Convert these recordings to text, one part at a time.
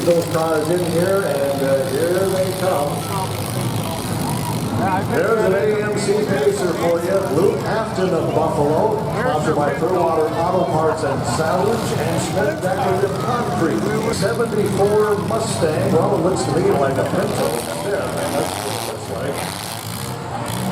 squeeze those cars in here, and here they come. There's an AMC Pacer for you. Luke Afton of Buffalo, sponsored by Clearwater Auto Parts and Salvage, and Schmidt Decorative Concrete. 74 Mustang. Well, it looks to me like a Pinto. Yeah, that's what it looks like.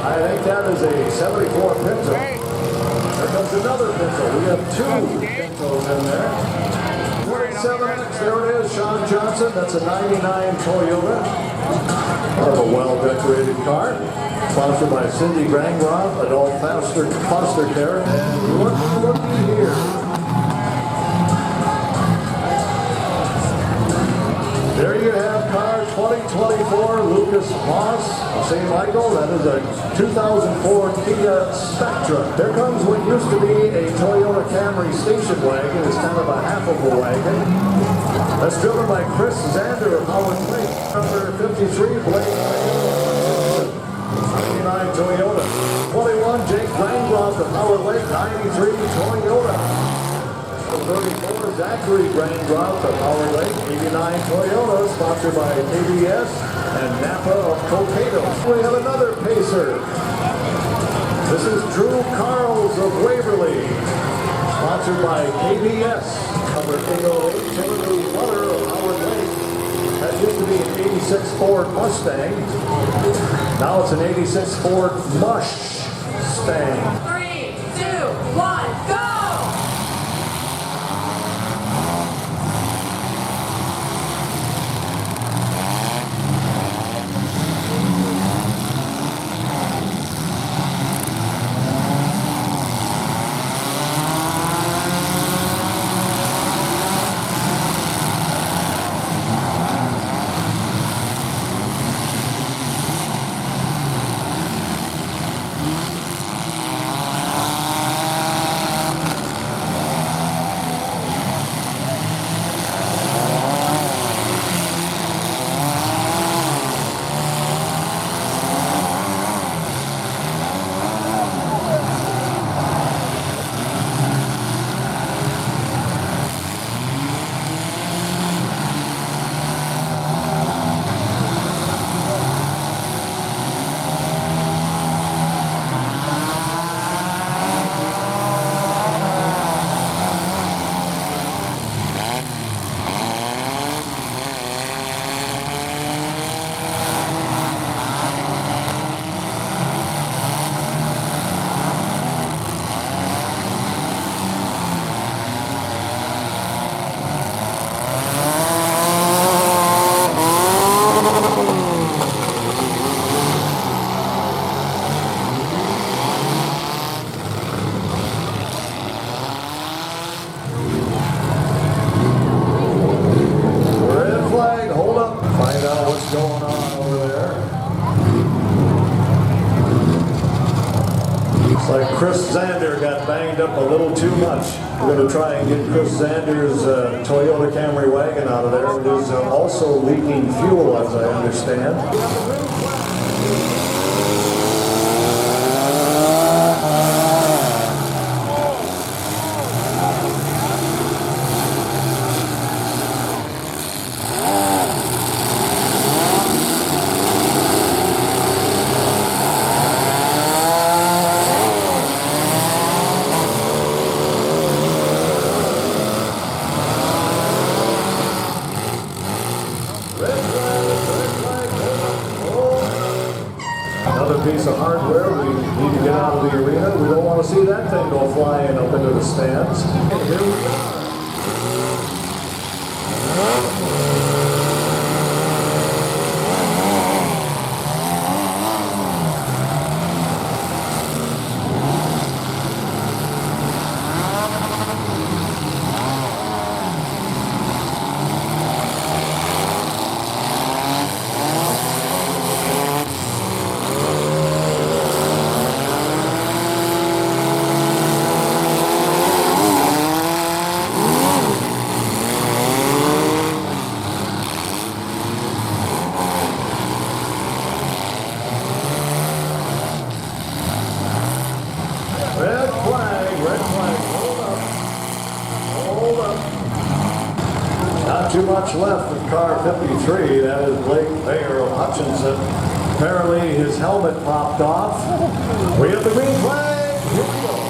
I think that is a 74 Pinto. There comes another Pinto. We have two Pintos in there. 47X, there it is, Sean Johnson. That's a 99 Toyota. Of a well-decorated car. Sponsored by Cindy Grangroth, Adult Foster Care. And looky here. There you have car 2024 Lucas Moss St. Michael. That is a 2004 Kia Spectra. There comes what used to be a Toyota Camry station wagon. It's kind of a half of a wagon. That's driven by Chris Zander of Howard Lake. Number 53, Blake. 99 Toyota. 21, Jake Grangroth of Howard Lake. 93 Toyota. 34, Zachary Grangroth of Howard Lake. 89 Toyota, sponsored by KBS and Napa of Cokato. We have another Pacer. This is Drew Carls of Waverly, sponsored by KBS. Number 808, Timothy Butter of Howard Lake. That used to be an 86 Ford Mustang. Now it's an 86 Ford Mustang. 3, 2, 1, go! Going on over there. Looks like Chris Zander got banged up a little too much. We're going to try and get Chris Zander's Toyota Camry wagon out of there. It is also leaking fuel, as I understand. Piece of hardware. We need to get out of the arena. We don't want to see that thing go flying up into the stands. And here we are. Not too much left in car 53. That is Blake Mayer of Hutchinson. Apparently his helmet popped off. We have the green flag. Here we go.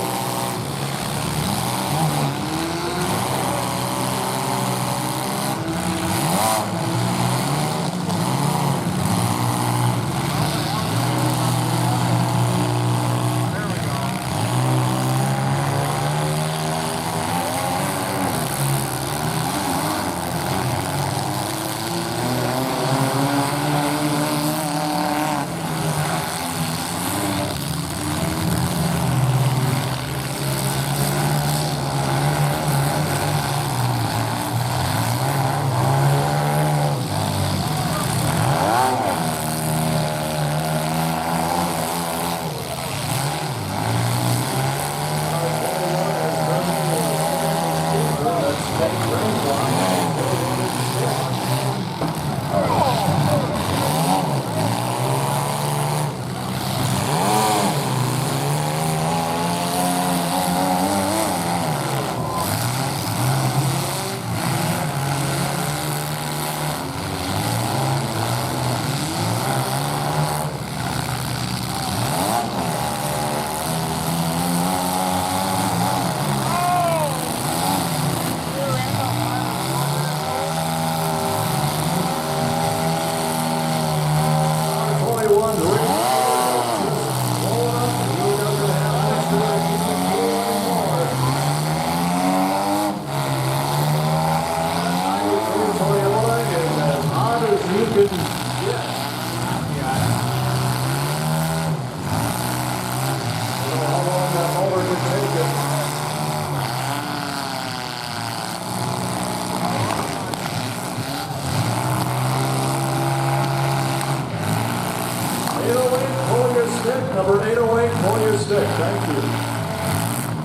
Number 808, pull your stick. Thank you.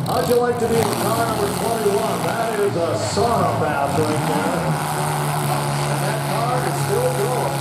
How'd you like to be in car number 21? That is a sauna bath right there. And that car is still going.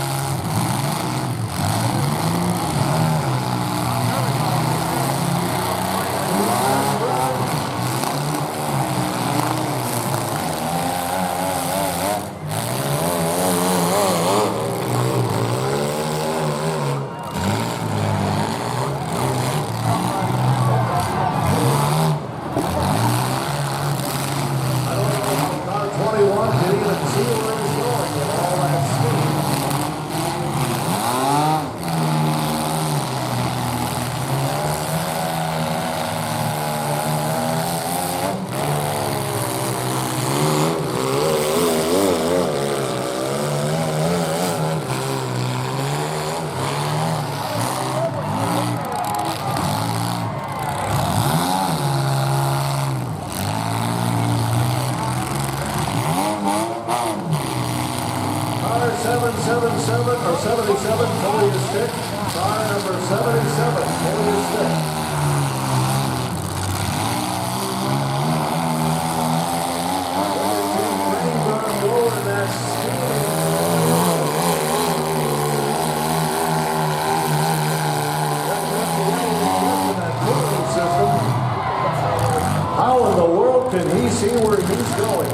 Or 77, pull your stick. Car number 77, pull your stick. How in the world can he see where he's going?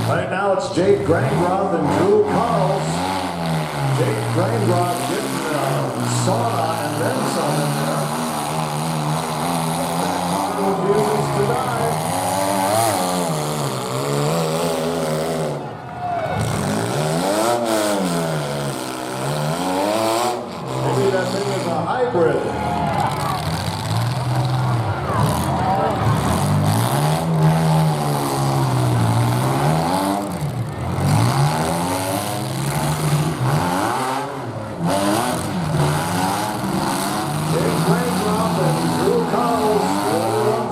Right now it's Jake Grangroth and Drew Carls. Jake Grangroth getting sauna and then some in there. That car refuses to die. Maybe that thing is a hybrid.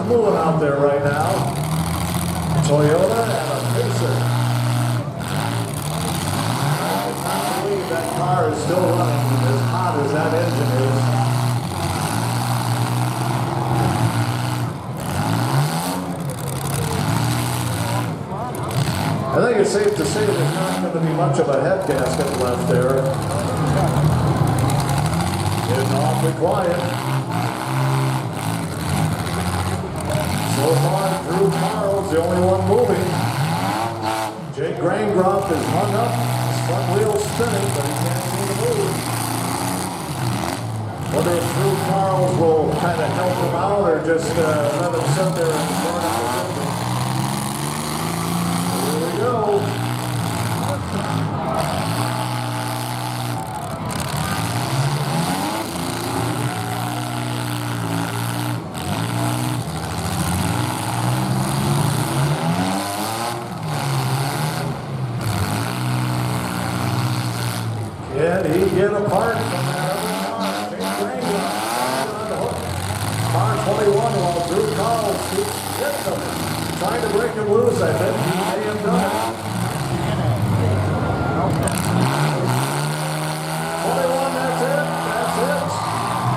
Moving out there right now. Toyota and a Pacer. I cannot believe that car is still running as hot as that engine is. I think it's safe to say there's not going to be much of a head gasket left there. Getting awfully quiet. So far, Drew Carl's the only one moving. Jake Graingroff is hung up. His front wheel's spinning, but he can't seem to move. Wonder if Drew Carl's will kind of help him out or just let him sit there and burn out the building. Here we go. Can he get apart from that other car? Jake Graingroff on the hook. Car 21 while Drew Carl hits him. Trying to break him loose, I think. He may have done it. 21, that's it. That's it.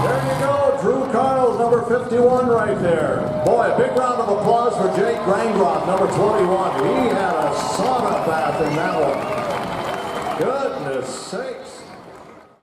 There you go. Drew Carl's number 51 right there. Boy, a big round of applause for Jake Graingroff, number 21. He had a sauna bath in that one. Goodness sakes.